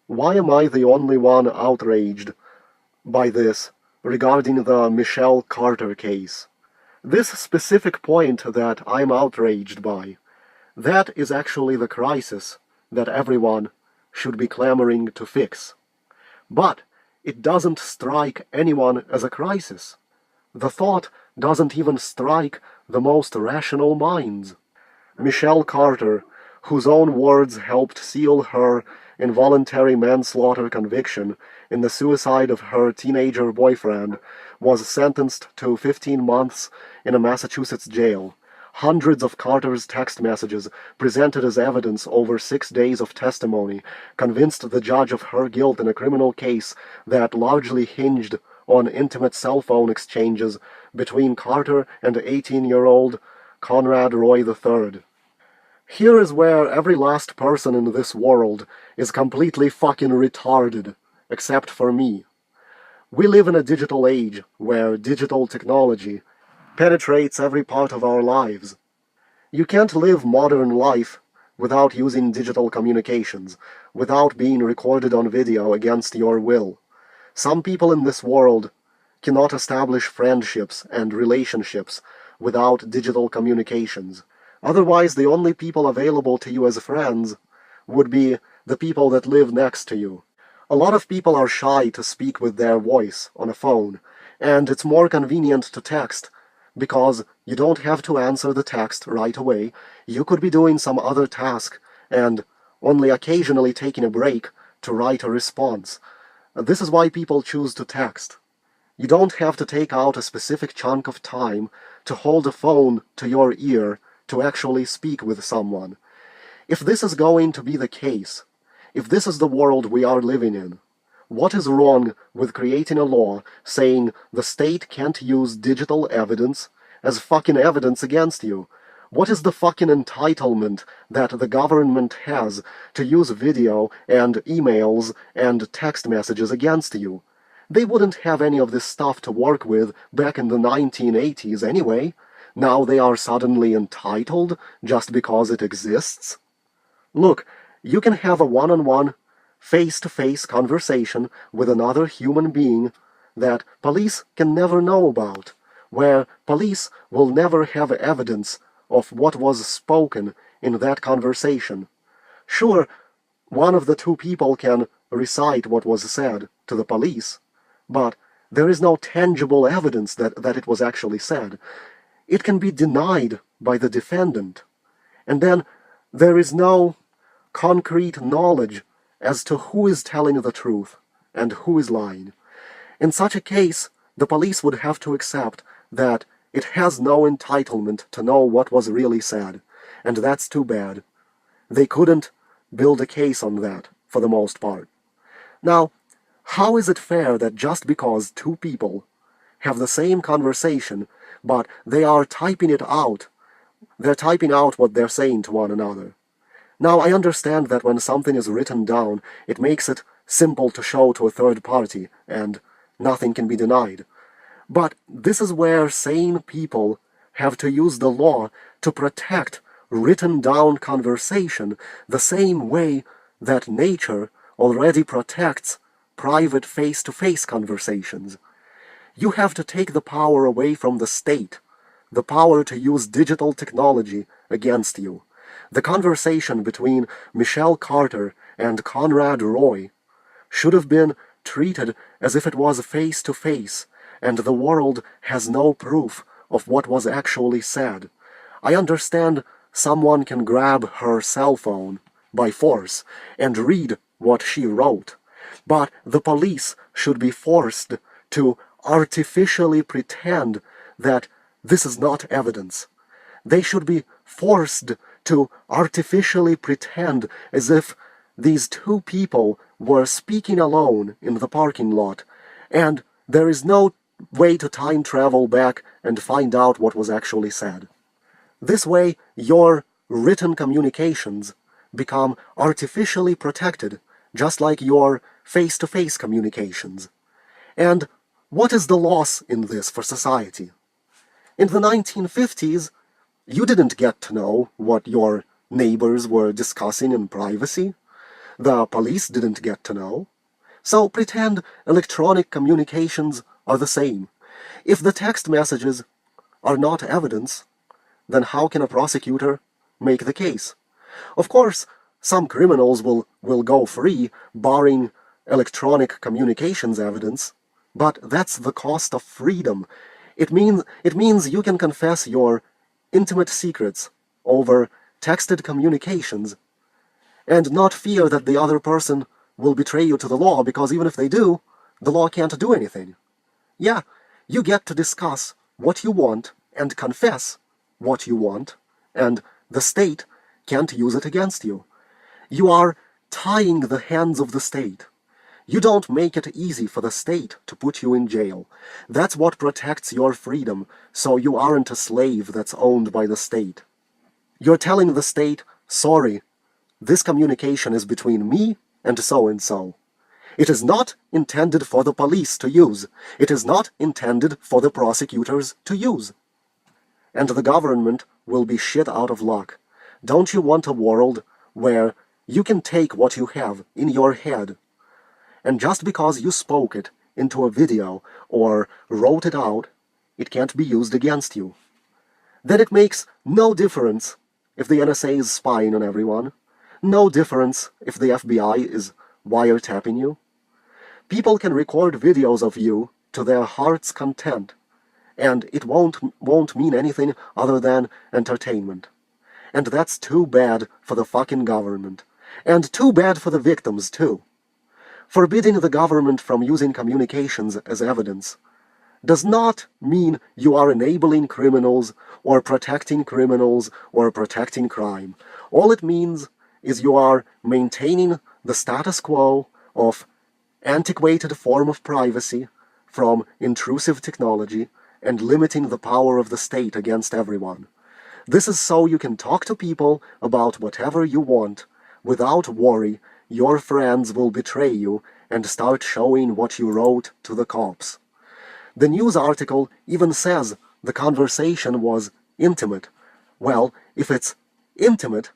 Why am I the only one outraged by this regarding the Michelle Carter case? This specific point that I'm outraged by, that is actually the crisis that everyone should be clamoring to fix. But it doesn't strike anyone as a crisis. The thought doesn't even strike the most rational minds. Michelle Carter, whose own words helped seal her involuntary manslaughter conviction in the suicide of her teenager boyfriend, was sentenced to 15 months in a Massachusetts jail. Hundreds of Carter's text messages, presented as evidence over 6 days of testimony, convinced the judge of her guilt in a criminal case that largely hinged on intimate cell phone exchanges between Carter and 18-year-old Conrad Roy III. Here is where every last person in this world is completely fucking retarded, except for me. We live in a digital age where digital technology penetrates every part of our lives. You can't live modern life without using digital communications, without being recorded on video against your will. Some people in this world cannot establish friendships and relationships without digital communications. Otherwise, the only people available to you as friends would be the people that live next to you. A lot of people are shy to speak with their voice on a phone, and it's more convenient to text because you don't have to answer the text right away. You could be doing some other task and only occasionally taking a break to write a response. This is why people choose to text. You don't have to take out a specific chunk of time to hold a phone to your ear to actually speak with someone. If this is going to be the case, if this is the world we are living in, what is wrong with creating a law saying the state can't use digital evidence as fucking evidence against you? What is the fucking entitlement that the government has to use video and emails and text messages against you? They wouldn't have any of this stuff to work with back in the 1980s anyway. Now they are suddenly entitled just because it exists? Look, you can have a one-on-one, face-to-face conversation with another human being that police can never know about, where police will never have evidence of what was spoken in that conversation. Sure, one of the two people can recite what was said to the police, but there is no tangible evidence that it was actually said. It can be denied by the defendant. And then there is no concrete knowledge as to who is telling the truth and who is lying. In such a case, the police would have to accept that it has no entitlement to know what was really said, and that's too bad. They couldn't build a case on that, for the most part. Now, how is it fair that just because two people have the same conversation, but they are typing it out, they're typing out what they're saying to one another? Now, I understand that when something is written down, it makes it simple to show to a third party, and nothing can be denied. But this is where sane people have to use the law to protect written down conversation the same way that nature already protects private face-to-face conversations. You have to take the power away from the state, the power to use digital technology against you. The conversation between Michelle Carter and Conrad Roy should have been treated as if it was face-to-face, and the world has no proof of what was actually said. I understand someone can grab her cell phone by force and read what she wrote, but the police should be forced to artificially pretend that this is not evidence. They should be forced to artificially pretend as if these two people were speaking alone in the parking lot, and there is no way to time travel back and find out what was actually said. This way, your written communications become artificially protected, just like your face-to-face communications. And what is the loss in this for society? In the 1950s, you didn't get to know what your neighbors were discussing in privacy. The police didn't get to know. So pretend electronic communications are the same. If the text messages are not evidence, then how can a prosecutor make the case? Of course, some criminals will go free, barring electronic communications evidence, but that's the cost of freedom. It means you can confess your intimate secrets over texted communications and not fear that the other person will betray you to the law, because even if they do, the law can't do anything. Yeah, you get to discuss what you want and confess what you want, and the state can't use it against you. You are tying the hands of the state. You don't make it easy for the state to put you in jail. That's what protects your freedom, so you aren't a slave that's owned by the state. You're telling the state, sorry, this communication is between me and so-and-so. It is not intended for the police to use. It is not intended for the prosecutors to use. And the government will be shit out of luck. Don't you want a world where you can take what you have in your head, and just because you spoke it into a video or wrote it out, it can't be used against you? Then it makes no difference if the NSA is spying on everyone. No difference if the FBI is wiretapping you. People can record videos of you to their heart's content, and it won't mean anything other than entertainment. And that's too bad for the fucking government. And too bad for the victims, too. Forbidding the government from using communications as evidence does not mean you are enabling criminals or protecting crime. All it means is you are maintaining the status quo of antiquated form of privacy from intrusive technology and limiting the power of the state against everyone. This is so you can talk to people about whatever you want without worry your friends will betray you and start showing what you wrote to the cops. The news article even says the conversation was intimate. Well, if it's intimate,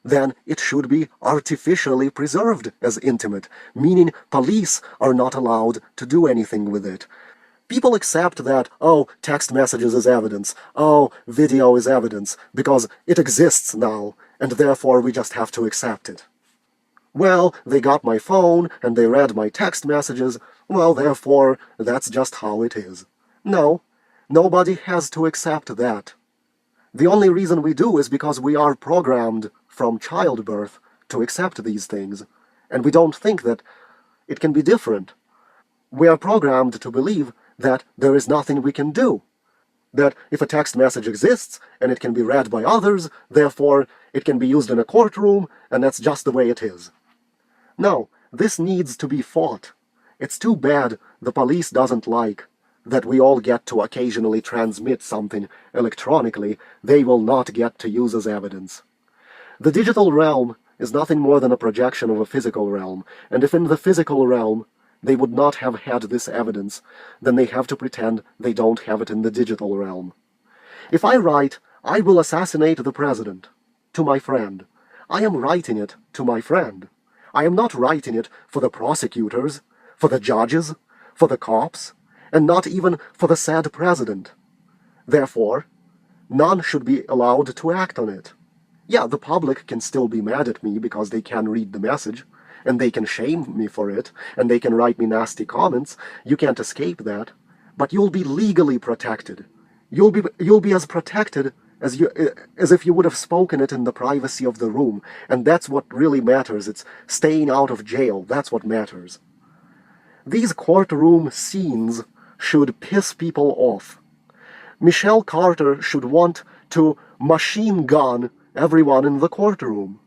then it should be artificially preserved as intimate, meaning police are not allowed to do anything with it. People accept that, oh, text messages is evidence, oh, video is evidence, because it exists now, and therefore we just have to accept it. Well, they got my phone, and they read my text messages, well, therefore, that's just how it is. No, nobody has to accept that. The only reason we do is because we are programmed from childbirth to accept these things, and we don't think that it can be different. We are programmed to believe that there is nothing we can do, that if a text message exists and it can be read by others, therefore it can be used in a courtroom, and that's just the way it is. No, this needs to be fought. It's too bad the police doesn't like that we all get to occasionally transmit something electronically they will not get to use as evidence. The digital realm is nothing more than a projection of a physical realm, and if in the physical realm they would not have had this evidence, then they have to pretend they don't have it in the digital realm. If I write, I will assassinate the president, to my friend, I am writing it to my friend. I am not writing it for the prosecutors, for the judges, for the cops, and not even for the said president. Therefore, none should be allowed to act on it. Yeah, the public can still be mad at me because they can read the message, and they can shame me for it, and they can write me nasty comments. You can't escape that. But you'll be legally protected. You'll be as protected as if you would have spoken it in the privacy of the room, and that's what really matters. It's staying out of jail. That's what matters. These courtroom scenes should piss people off. Michelle Carter should want to machine gun everyone in the courtroom.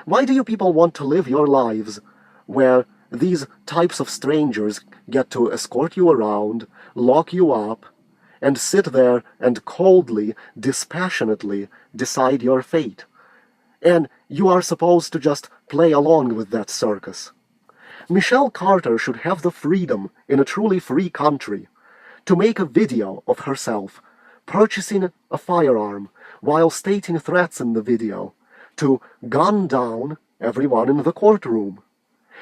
Why do you people want to live your lives where these types of strangers get to escort you around, lock you up, and sit there and coldly, dispassionately decide your fate? And you are supposed to just play along with that circus. Michelle Carter should have the freedom, in a truly free country, to make a video of herself purchasing a firearm while stating threats in the video to gun down everyone in the courtroom.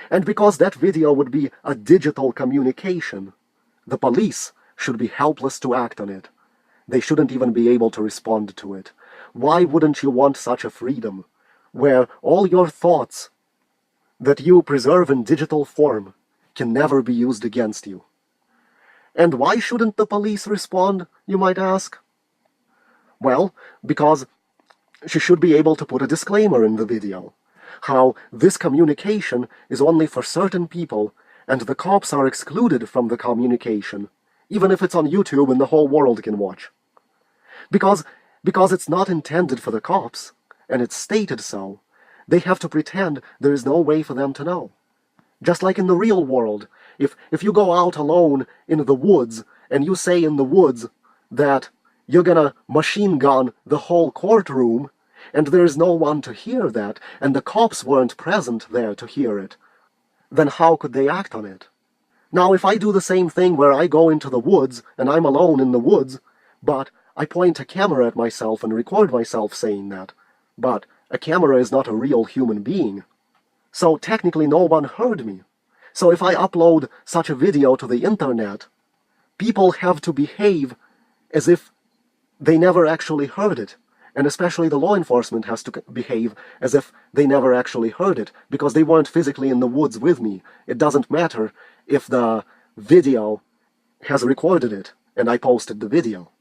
And because that video would be a digital communication, the police should be helpless to act on it. They shouldn't even be able to respond to it. Why wouldn't you want such a freedom, where all your thoughts that you preserve in digital form can never be used against you? And why shouldn't the police respond, you might ask? Well, because she should be able to put a disclaimer in the video, how this communication is only for certain people, and the cops are excluded from the communication, even if it's on YouTube and the whole world can watch. Because it's not intended for the cops, and it's stated so, they have to pretend there is no way for them to know. Just like in the real world, if you go out alone in the woods, and you say in the woods that you're gonna machine gun the whole courtroom, and there is no one to hear that, and the cops weren't present there to hear it, then how could they act on it? Now, if I do the same thing where I go into the woods, and I'm alone in the woods, but I point a camera at myself and record myself saying that, but a camera is not a real human being, so technically no one heard me. So if I upload such a video to the internet, people have to behave as if they never actually heard it. And especially the law enforcement has to behave as if they never actually heard it, because they weren't physically in the woods with me. It doesn't matter if the video has recorded it and I posted the video.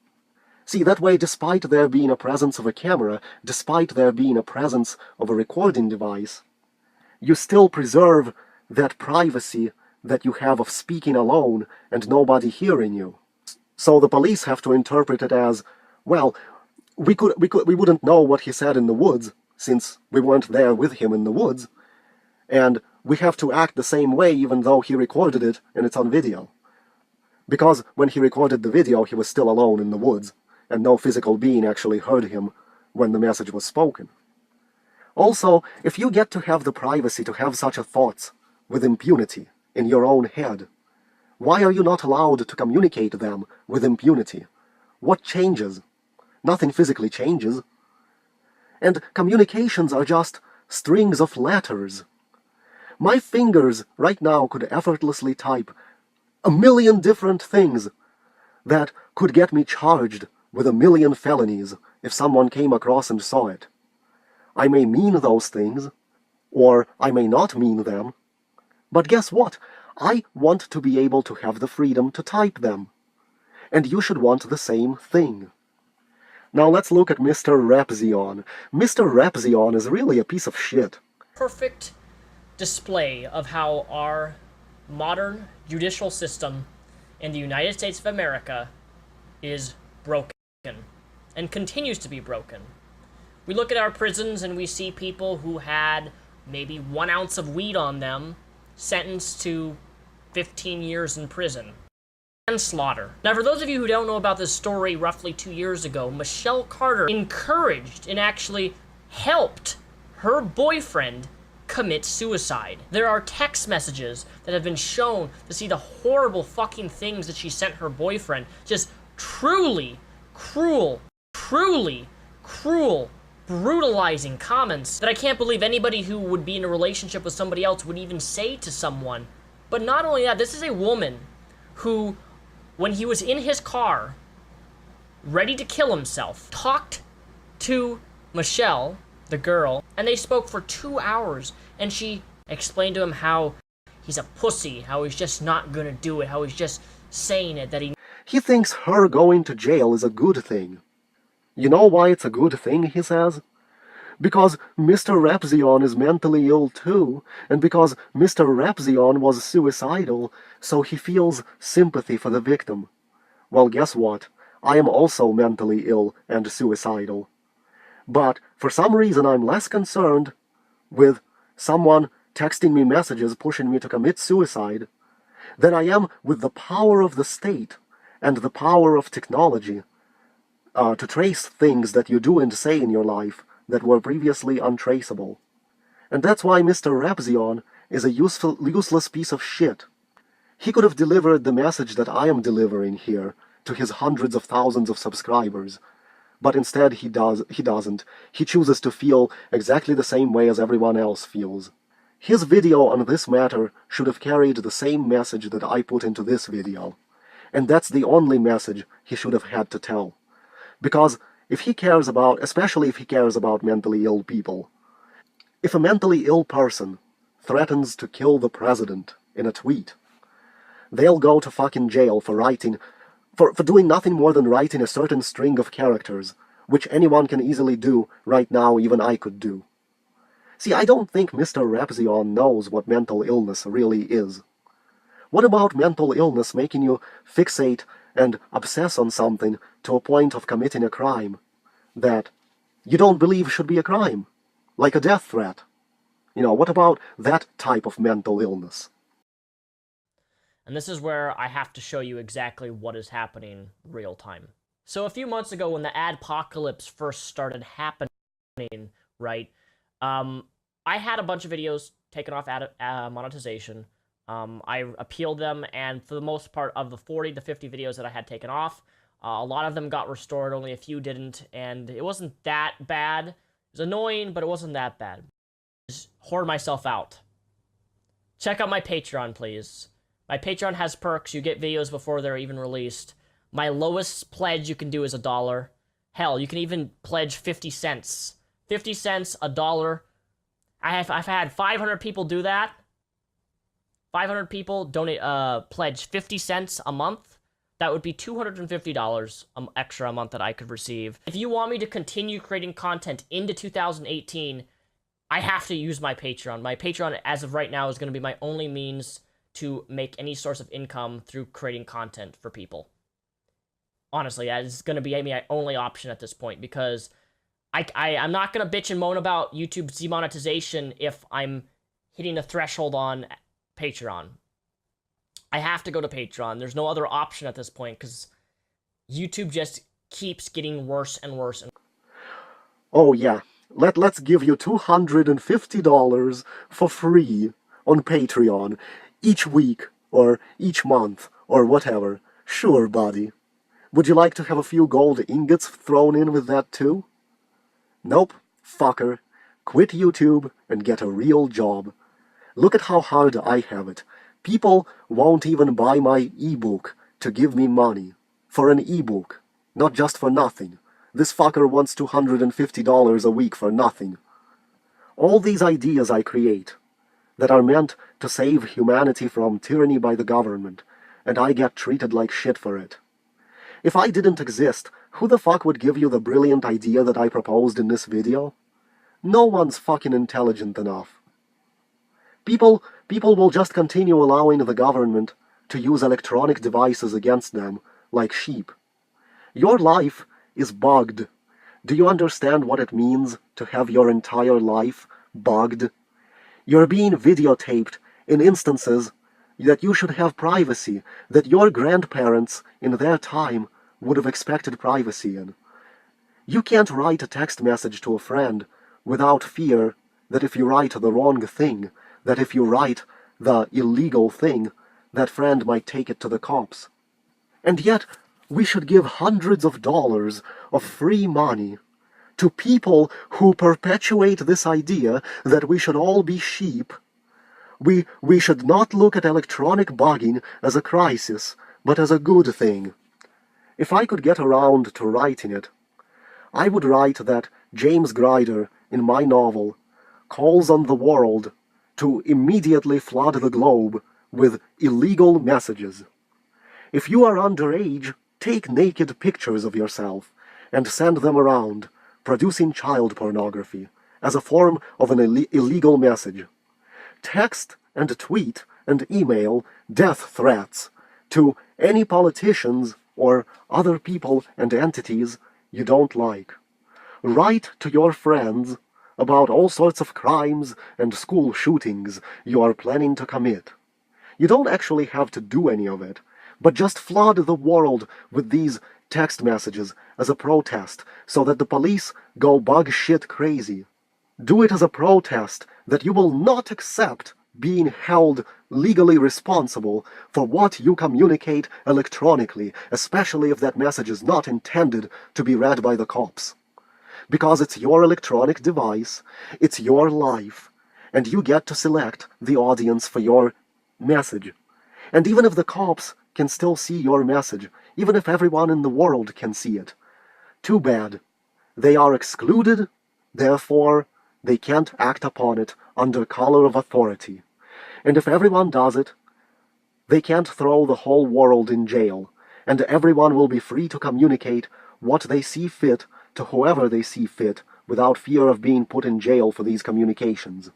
See, that way, despite there being a presence of a camera, despite there being a presence of a recording device, you still preserve that privacy that you have of speaking alone and nobody hearing you. So the police have to interpret it as, well, we wouldn't know what he said in the woods, since we weren't there with him in the woods, and we have to act the same way even though he recorded it and it's on video. Because when he recorded the video, he was still alone in the woods, and no physical being actually heard him when the message was spoken. Also, if you get to have the privacy to have such a thoughts with impunity in your own head, why are you not allowed to communicate them with impunity? What changes? Nothing physically changes. And communications are just strings of letters. My fingers right now could effortlessly type a million different things that could get me charged with a million felonies if someone came across and saw it. I may mean those things, or I may not mean them, but guess what? I want to be able to have the freedom to type them. And you should want the same thing. Now let's look at Mr. Repzion. Mr. Repzion is really a piece of shit. Perfect display of how our modern judicial system in the United States of America is broken and continues to be broken. We look at our prisons and we see people who had maybe 1 ounce of weed on them sentenced to 15 years in prison. Manslaughter. Now, for those of you who don't know about this story, roughly 2 years ago, Michelle Carter encouraged and actually helped her boyfriend commit suicide. There are text messages that have been shown to see the horrible fucking things that she sent her boyfriend. Just truly cruel, brutalizing comments that I can't believe anybody who would be in a relationship with somebody else would even say to someone. But not only that, this is a woman who, when he was in his car, ready to kill himself, talked to Michelle, the girl, and they spoke for 2 hours, and she explained to him how he's a pussy, how he's just not gonna do it, how he's just saying it, that He thinks her going to jail is a good thing. You know why it's a good thing, he says? Because Mr. Repzion is mentally ill too, and because Mr. Repzion was suicidal, so he feels sympathy for the victim. Well, guess what? I am also mentally ill and suicidal. But for some reason I'm less concerned with someone texting me messages pushing me to commit suicide than I am with the power of the state and the power of technology to trace things that you do and say in your life that were previously untraceable. And that's why Mr. Repzion is a useless piece of shit. He could have delivered the message that I am delivering here to his hundreds of thousands of subscribers, But instead he doesn't. He chooses to feel exactly the same way as everyone else feels. His video on this matter should have carried the same message that I put into this video. And that's the only message he should have had to tell. Because if he cares about, especially if he cares about mentally ill people, if a mentally ill person threatens to kill the president in a tweet, they'll go to fucking jail for doing nothing more than writing a certain string of characters, which anyone can easily do right now, even I could do. See, I don't think Mr. Rapsion knows what mental illness really is. What about mental illness making you fixate and obsess on something to a point of committing a crime that you don't believe should be a crime? Like a death threat. What about that type of mental illness? And this is where I have to show you exactly what is happening real time. So a few months ago when the adpocalypse first started happening, right, I had a bunch of videos taken off monetization. I appealed them, and for the most part of the 40 to 50 videos that I had taken off, a lot of them got restored, only a few didn't, and it wasn't that bad. It was annoying, but it wasn't that bad. Just hoard myself out. Check out my Patreon, please. My Patreon has perks. You get videos before they're even released. My lowest pledge you can do is $1. Hell, you can even pledge 50 cents. 50 cents, $1. I've had 500 people do that. 500 people pledge 50 cents a month. That would be $250 extra a month that I could receive. If you want me to continue creating content into 2018, I have to use my Patreon. My Patreon, as of right now, is going to be my only means to make any source of income through creating content for people. Honestly, that is going to be my only option at this point, because I'm not going to bitch and moan about YouTube's demonetization if I'm hitting a threshold on Patreon. I have to go to Patreon. There's no other option at this point, because YouTube just keeps getting worse and worse. Oh yeah, let's give you $250 for free on Patreon each week, or each month, or whatever. Sure, buddy. Would you like to have a few gold ingots thrown in with that too? Nope, fucker. Quit YouTube and get a real job. Look at how hard I have it. People won't even buy my ebook to give me money. For an ebook. Not just for nothing. This fucker wants $250 a week for nothing. All these ideas I create that are meant to save humanity from tyranny by the government, and I get treated like shit for it. If I didn't exist, who the fuck would give you the brilliant idea that I proposed in this video? No one's fucking intelligent enough. People will just continue allowing the government to use electronic devices against them like sheep. Your life is bugged. Do you understand what it means to have your entire life bugged? You're being videotaped in instances that you should have privacy, that your grandparents in their time would have expected privacy in. You can't write a text message to a friend without fear that if you write the wrong thing, that if you write the illegal thing, that friend might take it to the cops. And yet, we should give hundreds of dollars of free money to people who perpetuate this idea that we should all be sheep. We should not look at electronic bugging as a crisis, but as a good thing. If I could get around to writing it, I would write that James Grider, in my novel, calls on the world to immediately flood the globe with illegal messages. If you are underage, take naked pictures of yourself and send them around, producing child pornography as a form of an illegal message. Text and tweet and email death threats to any politicians or other people and entities you don't like. Write to your friends about all sorts of crimes and school shootings you are planning to commit. You don't actually have to do any of it, but just flood the world with these text messages as a protest so that the police go bug shit crazy. Do it as a protest that you will not accept being held legally responsible for what you communicate electronically, especially if that message is not intended to be read by the cops. Because it's your electronic device, it's your life, and you get to select the audience for your message. And even if the cops can still see your message, even if everyone in the world can see it, too bad. They are excluded, therefore they can't act upon it under color of authority. And if everyone does it, they can't throw the whole world in jail, and everyone will be free to communicate what they see fit to whoever they see fit without fear of being put in jail for these communications.